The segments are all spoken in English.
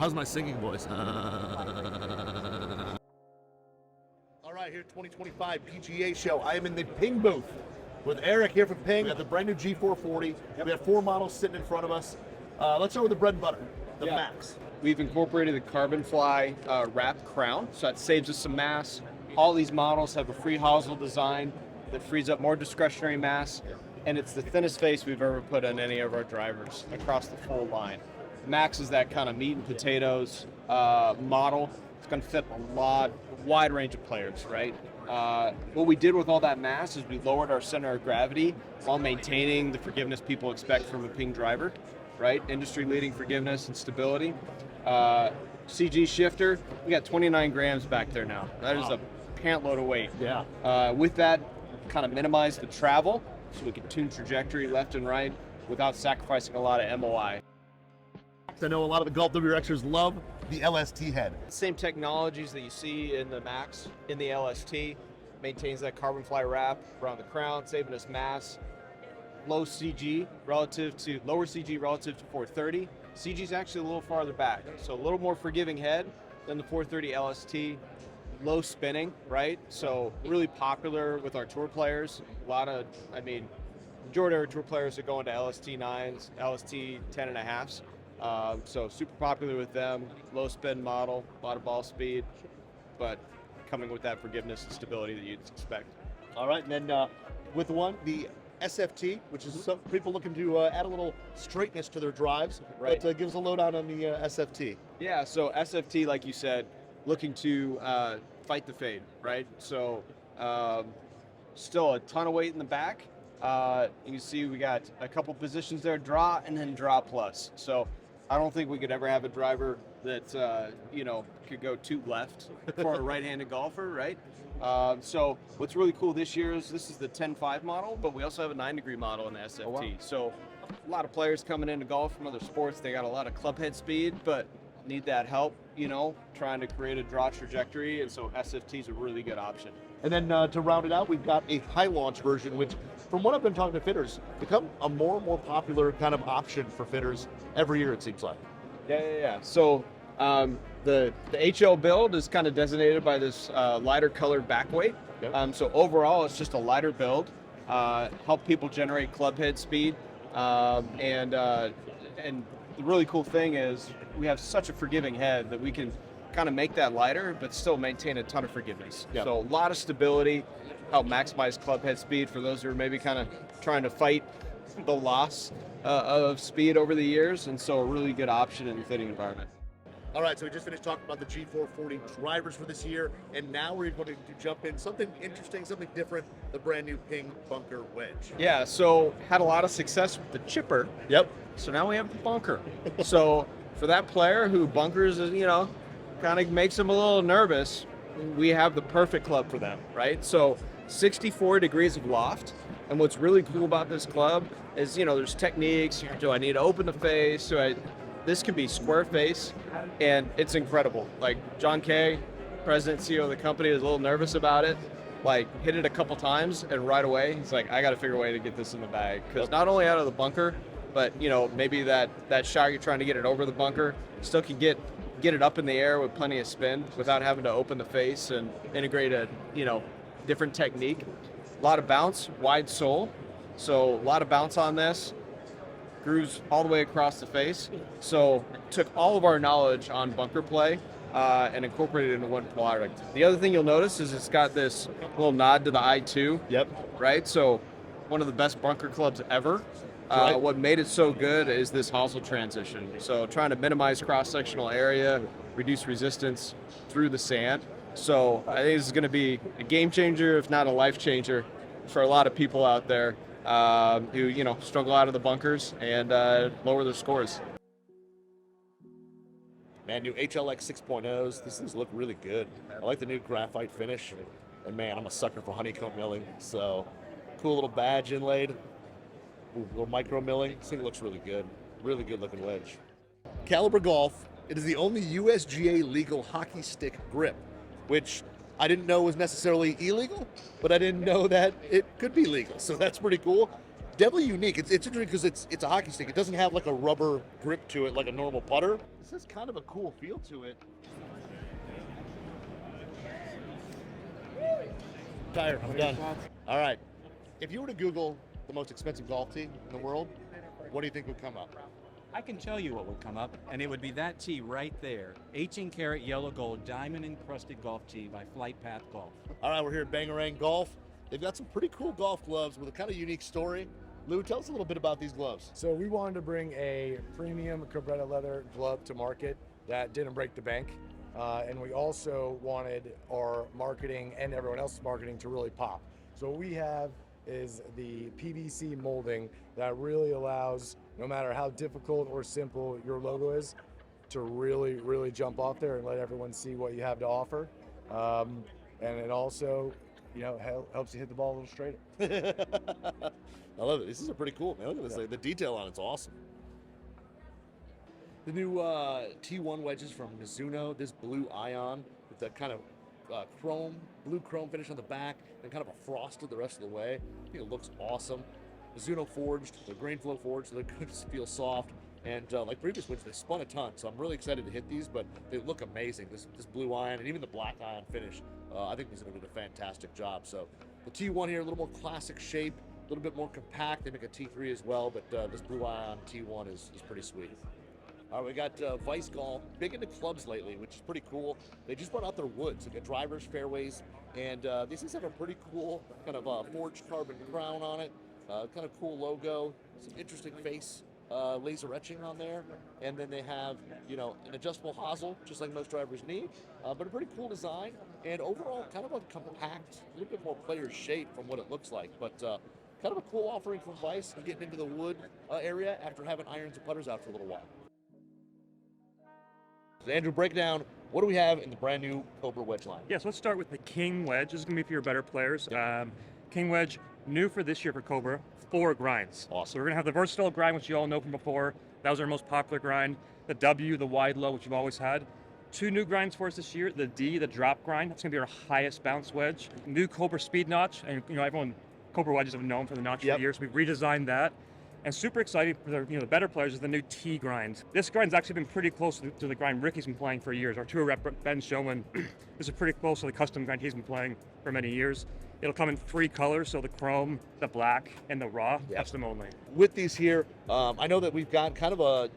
How's my singing voice? All right, here 2025 PGA Show. I am in the Ping booth with Eric here from Ping. We have the brand new G440. We have 4 models sitting in front of us. Let's start with the bread and butter, the Max. We've incorporated the carbon fly wrap crown, so that saves us some mass. All these models have a free hosel design that frees up more discretionary mass, and it's the thinnest face we've ever put on any of our drivers across the full line. Max is that kind of meat and potatoes model. It's going to fit a wide range of players, right? What we did with all that mass is we lowered our center of gravity while maintaining the forgiveness people expect from a Ping driver, right? Industry-leading forgiveness and stability. CG shifter, we got 29 grams back there now. That is a pant load of weight. Yeah. With that, kind of minimize the travel so we can tune trajectory left and right without sacrificing a lot of MOI. I know a lot of the GolfWRXers love the LST head. Same technologies that you see in the Max, in the LST, maintains that carbon fly wrap around the crown, saving us mass. Lower CG relative to 430. CG is actually a little farther back, so a little more forgiving head than the 430 LST. Low spinning, right? So really popular with our tour players. Majority of our tour players are going to LST 9s, LST 10.5s. So super popular with them. Low spin model, a lot of ball speed, but coming with that forgiveness and stability that you'd expect. All right, and then with the SFT, which is some people looking to add a little straightness to their drives, right? But give us a lowdown on the SFT. Yeah, so SFT, like you said, looking to fight the fade, right? So still a ton of weight in the back. You can see we got a couple positions there, draw and then draw plus. So I don't think we could ever have a driver that could go too left for a right-handed golfer, right? So what's really cool this year is this is the 10.5 model, but we also have a 9-degree model in the SFT. Oh, wow. So a lot of players coming into golf from other sports, they got a lot of club head speed, but need that help, trying to create a draw trajectory, and so SFT is a really good option. And then to round it out, we've got a high launch version, which, from what I've been talking to fitters, become a more and more popular kind of option for fitters every year, it seems like. Yeah. So the HL build is kind of designated by this lighter colored back weight. Yep. So overall, it's just a lighter build, help people generate club head speed, and the really cool thing is we have such a forgiving head that we can kind of make that lighter, but still maintain a ton of forgiveness. Yep. So a lot of stability, help maximize club head speed for those who are maybe kind of trying to fight the loss of speed over the years, and so a really good option in the fitting environment. All right, so we just finished talking about the G440 drivers for this year, and now we're going to jump in something interesting, something different, the brand new Ping bunker wedge. Yeah, so had a lot of success with the chipper. Yep. So now we have the bunker. So for that player who bunkers is, kind of makes them a little nervous, we have the perfect club for them, right? So 64 degrees of loft. And what's really cool about this club is, there's techniques. Do I need to open the face? This can be square face, and it's incredible. Like John Kay, president, CEO of the company, is a little nervous about it. Like, hit it a couple times, and right away, he's like, I got to figure a way to get this in the bag. Because not only out of the bunker, but, maybe that shot you're trying to get it over the bunker, still can get it up in the air with plenty of spin without having to open the face and integrate a, different technique. A lot of bounce, wide sole. So a lot of bounce on this. Grooves all the way across the face. So took all of our knowledge on bunker play and incorporated it into one product. The other thing you'll notice is it's got this little nod to the I2. Yep. Right? So one of the best bunker clubs ever. Right. What made it so good is this hosel transition. So trying to minimize cross-sectional area, reduce resistance through the sand. So I think this is going to be a game changer, if not a life changer, for a lot of people out there who struggle out of the bunkers and lower their scores. Man, new HLX 6.0s. These things look really good. I like the new graphite finish. And man, I'm a sucker for honeycomb milling. So cool little badge inlaid. Ooh, little micro milling. This thing looks really good. Really good looking wedge. Caliber Golf. It is the only USGA legal hockey stick grip, which I didn't know was necessarily illegal, but I didn't know that it could be legal. So that's pretty cool. definitely unique. It's interesting because it's a hockey stick. It doesn't have like a rubber grip to it like a normal putter. This has kind of a cool feel to it. Tired. I'm done. All right. If you were to Google the most expensive golf tee in the world, what do you think would come up? I can tell you what would come up, and it would be that tee right there. 18-karat yellow gold diamond encrusted golf tee by Flight Path Golf. All right, we're here at Bangarang Golf. They've got some pretty cool golf gloves with a kind of unique story. Lou, tell us a little bit about these gloves. So we wanted to bring a premium Cabretta leather glove to market that didn't break the bank. And we also wanted our marketing and everyone else's marketing to really pop. So what we have is the PVC molding that really allows, no matter how difficult or simple your logo is, to really jump off there and let everyone see what you have to offer. And it also, helps you hit the ball a little straighter. I love it. This is pretty cool, man. Look at this. Yeah. The detail on it's awesome. The new T1 wedges from Mizuno, this blue ion with that kind of blue chrome finish on the back and kind of a frosted the rest of the way. I think it looks awesome. Mizuno forged, they're grain flow forged, so they feel soft. And like previous wedges, they spun a ton, so I'm really excited to hit these, but they look amazing. This blue ion and even the black ion finish, I think these are going to do a fantastic job. So the T1 here, a little more classic shape, a little bit more compact. They make a T3 as well, but this blue ion T1 is pretty sweet. All right, we got Vice Golf, big into clubs lately, which is pretty cool. They just brought out their woods, they got drivers, fairways, and these things have a pretty cool kind of forged carbon crown on it, kind of cool logo, some interesting face laser etching on there, and then they have an adjustable hosel, just like most drivers need, but a pretty cool design, and overall kind of a compact, a little bit more player's shape from what it looks like, but kind of a cool offering from Vice, getting into the wood area after having irons and putters out for a little while. Andrew, break down, what do we have in the brand new Cobra wedge line? Yeah, so let's start with the King wedge. This is going to be for your better players. Yep. King wedge, new for this year for Cobra, 4 grinds. Awesome. So we're going to have the versatile grind, which you all know from before. That was our most popular grind. The W, the wide low, which you've always had. 2 new grinds for us this year. The D, the drop grind. That's going to be our highest bounce wedge. New Cobra speed notch, and everyone, Cobra wedges have known for the notch for years. So we've redesigned that. And super exciting for the better players is the new T grind. This grind's actually been pretty close to the grind Ricky's been playing for years. Our tour rep, Ben Showman, this is pretty close to the custom grind he's been playing for many years. It'll come in 3 colors, so the chrome, the black, and the raw. Yep. That's them only. With these here, I know that we've got kind of a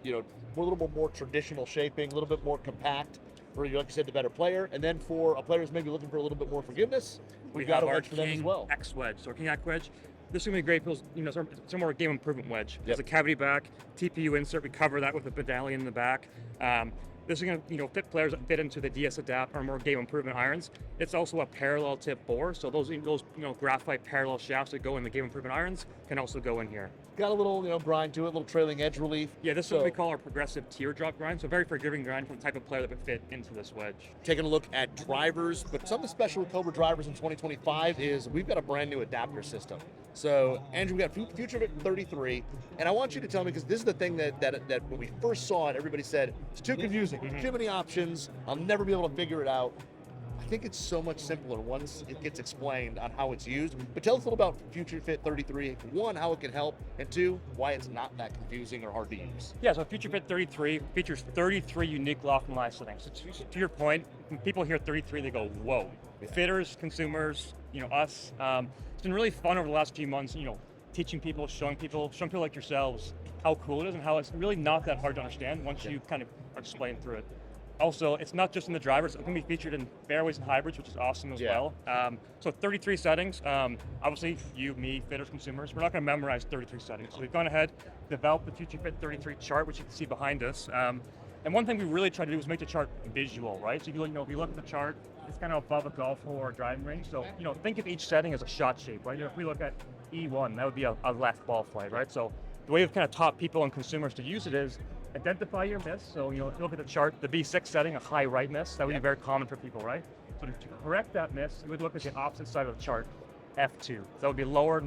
little bit more traditional shaping, a little bit more compact for, like you said, the better player. And then for a player who's maybe looking for a little bit more forgiveness, we've got a wedge for them as well. X wedge. So our King X wedge. This is going to be great for some more game improvement wedge. Yep. There's a cavity back, TPU insert. We cover that with a medallion in the back. This is going to fit players that fit into the DS Adapt or more game improvement irons. It's also a parallel tip bore, so those graphite parallel shafts that go in the game improvement irons can also go in here. Got a little grind to it, a little trailing edge relief. Yeah, this is what we call our progressive teardrop grind. So very forgiving grind for the type of player that would fit into this wedge. Taking a look at drivers, but something special with Cobra drivers in 2025 is we've got a brand new adapter system. So, Andrew, we got Future Fit 33, and I want you to tell me, because this is the thing that when we first saw it, everybody said, it's too confusing, too many options, I'll never be able to figure it out. I think it's so much simpler once it gets explained on how it's used. But tell us a little about Future Fit 33. 1, how it can help, and 2, why it's not that confusing or hard to use. Yeah, so Future Fit 33 features 33 unique lock and lie settings. So to your point, when people hear 33, they go, whoa. Yeah. Fitters, consumers, us. It's been really fun over the last few months, teaching people, showing people like yourselves how cool it is and how it's really not that hard to understand once you kind of are explained through it. Also, it's not just in the drivers, it can be featured in fairways and hybrids, which is awesome as well. So 33 settings, obviously you, me, fitters, consumers, we're not gonna memorize 33 settings. So we've gone ahead, developed the Future Fit 33 chart, which you can see behind us. And one thing we really try to do is make the chart visual, right? So if you look at the chart, it's kind of above a golf hole or a driving range. So, think of each setting as a shot shape, right? If we look at E1, that would be a left ball flight, right? So the way we've kind of taught people and consumers to use it is identify your miss. So, if you look at the chart, the B6 setting, a high right miss, that would be very common for people, right? So to correct that miss, you would look at the opposite side of the chart, F2. So that would be lower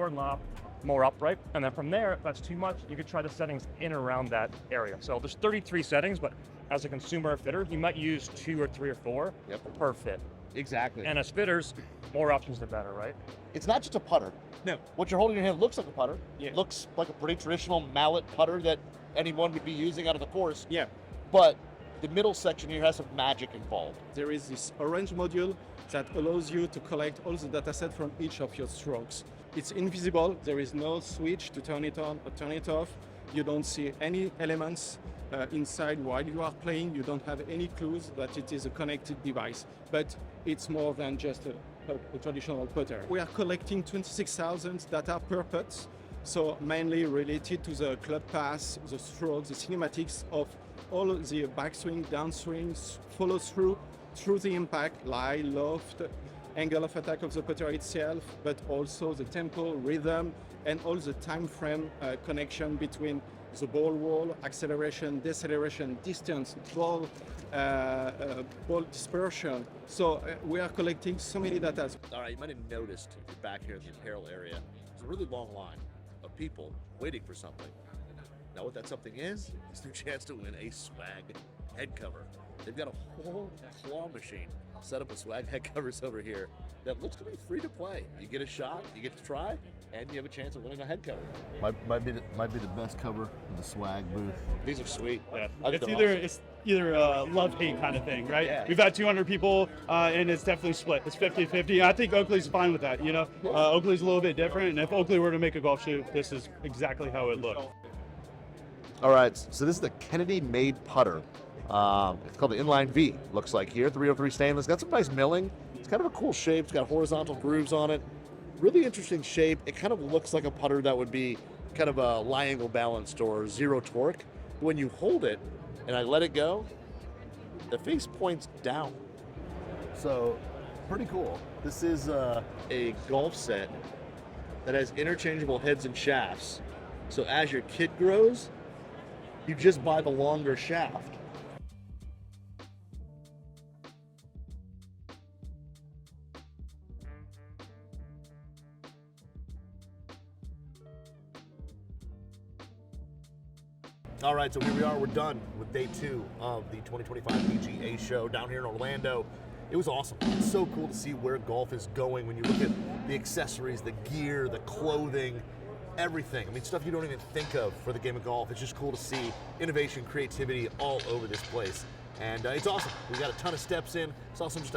knob, more upright. And then from there, if that's too much, you could try the settings in and around that area. So there's 33 settings, but as a consumer or fitter, you might use 2 or 3 or 4 per fit. Exactly. And as fitters, more options the better, right? It's not just a putter. No. What you're holding in your hand looks like a putter. Yeah. Looks like a pretty traditional mallet putter that anyone would be using out of the course. Yeah. But the middle section here has some magic involved. There is this orange module that allows you to collect all the dataset from each of your strokes. It's invisible. There is no switch to turn it on or turn it off. You don't see any elements inside while you are playing. You don't have any clues that it is a connected device. But it's more than just a traditional putter. We are collecting 26,000 data per putt, so mainly related to the club pass, the strokes, the cinematics of all the backswing, downswing, follow through the impact, lie, loft, angle of attack of the putter itself, but also the tempo, rhythm, and all the time frame connection between the ball wall, acceleration, deceleration, distance, ball dispersion. So we are collecting so many data. All right, you might have noticed if you're back here in the apparel area, there's a really long line of people waiting for something. Now what that something is their chance to win a swag head cover. They've got a whole claw machine set up with swag head covers over here that looks to be free to play. You get a shot, you get to try, and you have a chance of winning a head cover. Might be the best cover of the swag booth. These are sweet. Yeah. I think It's they're either awesome. it's either a love-hate kind of thing, right? Yeah. We've had 200 people, and it's definitely split. It's 50-50. I think Oakley's fine with that. You know, Oakley's a little bit different, and if Oakley were to make a golf shoe, this is exactly how it looked. All right, so this is the Kennedy-made putter. It's called the Inline V, looks like here, 303 stainless. Got some nice milling. It's kind of a cool shape. It's got horizontal grooves on it. Really interesting shape. It kind of looks like a putter that would be kind of a lie angle balanced or zero torque. When you hold it and I let it go, the face points down. So, pretty cool. This is A golf set that has interchangeable heads and shafts. So as your kit grows, you just buy the longer shaft. All right, so here we are. We're done with day 2 of the 2025 PGA Show down here in Orlando. It was awesome. It's so cool to see where golf is going when you look at the accessories, the gear, the clothing, everything. I mean, stuff you don't even think of for the game of golf. It's just cool to see innovation, creativity all over this place. And it's awesome. We got a ton of steps in. Saw some just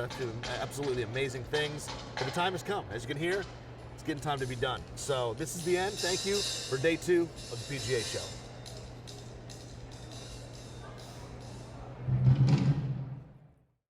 absolutely amazing things. But the time has come. As you can hear, it's getting time to be done. So this is the end. Thank you for day 2 of the PGA Show.